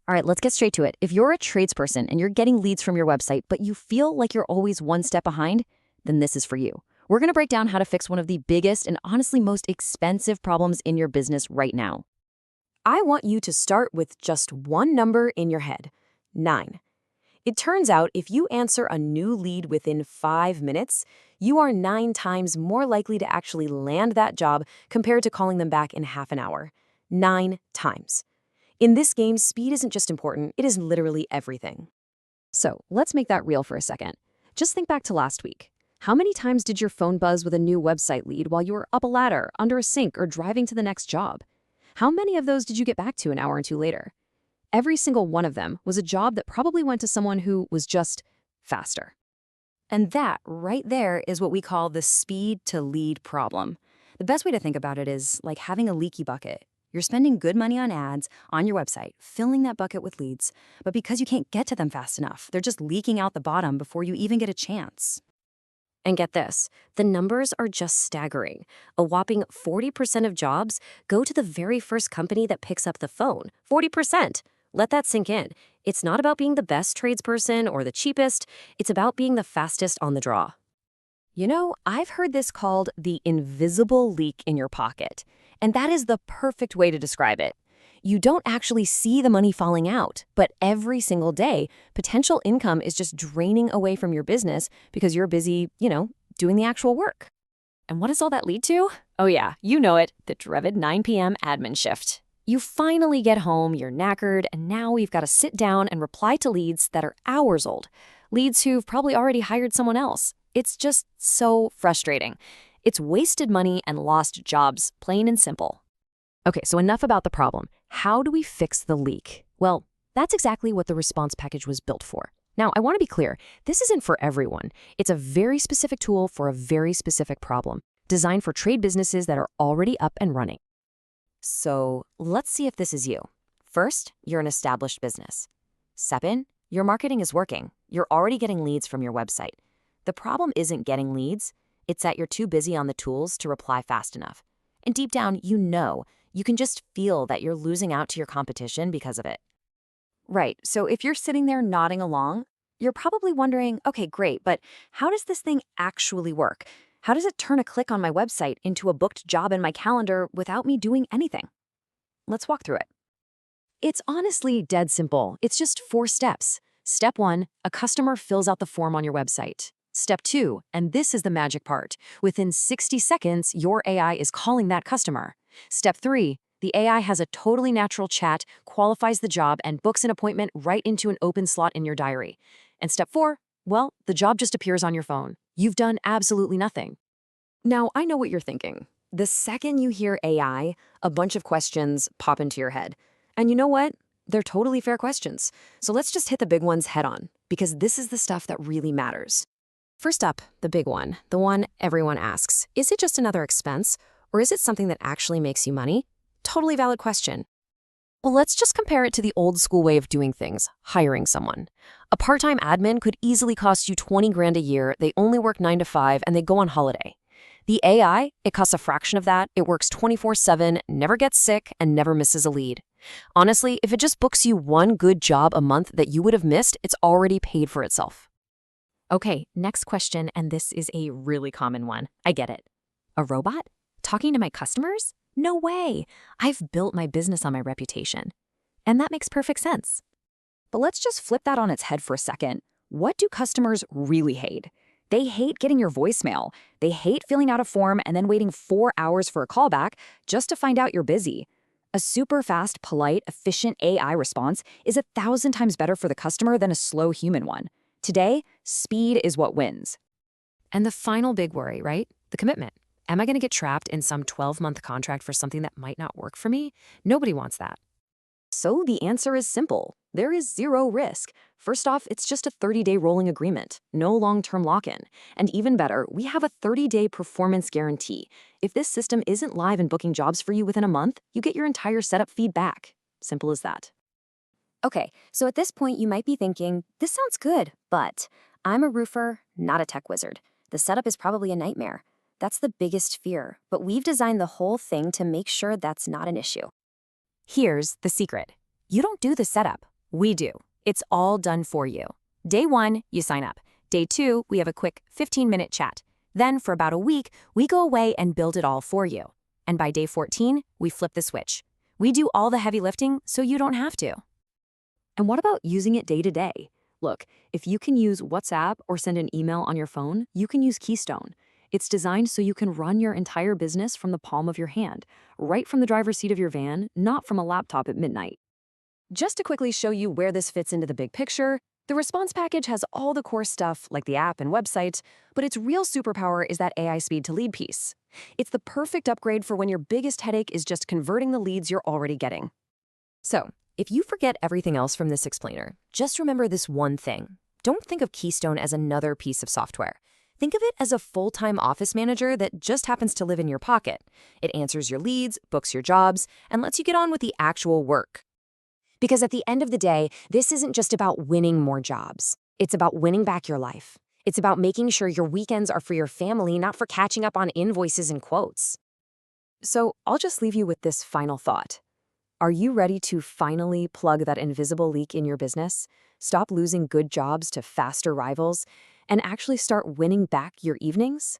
All right, let's get straight to it. If you're a tradesperson and you're getting leads from your website, but you feel like you're always one step behind, then this is for you. We're going to break down how to fix one of the biggest and honestly most expensive problems in your business right now. I want you to start with just one number in your head, 9. It turns out if you answer a new lead within 5 minutes, you are 9 times more likely to actually land that job compared to calling them back in half an hour. 9 times. In this game, speed isn't just important, it is literally everything. So let's make that real for a second. Just think back to last week. How many times did your phone buzz with a new website lead while you were up a ladder, under a sink, or driving to the next job? How many of those did you get back to an hour or two later? Every single one of them was a job that probably went to someone who was just faster. And that right there is what we call the speed to lead problem. The best way to think about it is like having a leaky bucket. You're spending good money on ads on your website, filling that bucket with leads, but because you can't get to them fast enough, they're just leaking out the bottom before you even get a chance. And get this, the numbers are just staggering. A whopping 40% of jobs go to the very first company that picks up the phone. 40%. Let that sink in. It's not about being the best tradesperson or the cheapest. It's about being the fastest on the draw. You know, I've heard this called the invisible leak in your pocket. And that is the perfect way to describe it. You don't actually see the money falling out, but every single day, potential income is just draining away from your business because you're busy, doing the actual work. And what does all that lead to? Oh yeah, you know it, the dreaded 9 p.m. admin shift. You finally get home, you're knackered, and now you've got to sit down and reply to leads that are hours old. Leads who've probably already hired someone else. It's just so frustrating. It's wasted money and lost jobs, plain and simple. Okay, so enough about the problem. How do we fix the leak? Well, that's exactly what the response package was built for. Now, I want to be clear, this isn't for everyone. It's a very specific tool for a very specific problem, designed for trade businesses that are already up and running. So let's see if this is you. First, you're an established business. Second, your marketing is working. You're already getting leads from your website. The problem isn't getting leads. It's that you're too busy on the tools to reply fast enough. And deep down, you can just feel that you're losing out to your competition because of it. Right, so if you're sitting there nodding along, you're probably wondering, okay, great, but how does this thing actually work? How does it turn a click on my website into a booked job in my calendar without me doing anything? Let's walk through it. It's honestly dead simple. It's just 4 steps. Step 1, a customer fills out the form on your website. Step 2, and this is the magic part, within 60 seconds, your AI is calling that customer. Step 3, the AI has a totally natural chat, qualifies the job, and books an appointment right into an open slot in your diary. And step 4, well, the job just appears on your phone. You've done absolutely nothing. Now, I know what you're thinking. The second you hear AI, a bunch of questions pop into your head. And you know what? They're totally fair questions. So let's just hit the big ones head on, because this is the stuff that really matters. First up, the big one, the one everyone asks. Is it just another expense, or is it something that actually makes you money? Totally valid question. Well, let's just compare it to the old school way of doing things, hiring someone. A part-time admin could easily cost you 20 grand a year, they only work 9 to 5, and they go on holiday. The AI, it costs a fraction of that, it works 24/7, never gets sick, and never misses a lead. Honestly, if it just books you one good job a month that you would have missed, it's already paid for itself. Okay, next question, and this is a really common one. I get it. A robot? Talking to my customers? No way. I've built my business on my reputation. And that makes perfect sense. But let's just flip that on its head for a second. What do customers really hate? They hate getting your voicemail. They hate filling out a form and then waiting 4 hours for a callback just to find out you're busy. A super fast, polite, efficient AI response is 1,000 times better for the customer than a slow human one. Today, speed is what wins. And the final big worry, right? The commitment. Am I going to get trapped in some 12-month contract for something that might not work for me? Nobody wants that. So the answer is simple. There is zero risk. First off, it's just a 30-day rolling agreement, no long-term lock-in. And even better, we have a 30-day performance guarantee. If this system isn't live and booking jobs for you within a month, you get your entire setup fee back. Simple as that. Okay, so at this point you might be thinking, this sounds good, but I'm a roofer, not a tech wizard. The setup is probably a nightmare. That's the biggest fear, but we've designed the whole thing to make sure that's not an issue. Here's the secret. You don't do the setup. We do. It's all done for you. Day 1, you sign up. Day 2, we have a quick 15-minute chat. Then, for about a week, we go away and build it all for you. And by day 14, we flip the switch. We do all the heavy lifting so you don't have to. And what about using it day to day? Look, if you can use WhatsApp or send an email on your phone, you can use Keystone. It's designed so you can run your entire business from the palm of your hand, right from the driver's seat of your van, not from a laptop at midnight. Just to quickly show you where this fits into the big picture, the response package has all the core stuff like the app and website, but its real superpower is that AI speed to lead piece. It's the perfect upgrade for when your biggest headache is just converting the leads you're already getting. So, if you forget everything else from this explainer, just remember this one thing. Don't think of Keystone as another piece of software. Think of it as a full-time office manager that just happens to live in your pocket. It answers your leads, books your jobs, and lets you get on with the actual work. Because at the end of the day, this isn't just about winning more jobs. It's about winning back your life. It's about making sure your weekends are for your family, not for catching up on invoices and quotes. So I'll just leave you with this final thought. Are you ready to finally plug that invisible leak in your business, stop losing good jobs to faster rivals, and actually start winning back your evenings?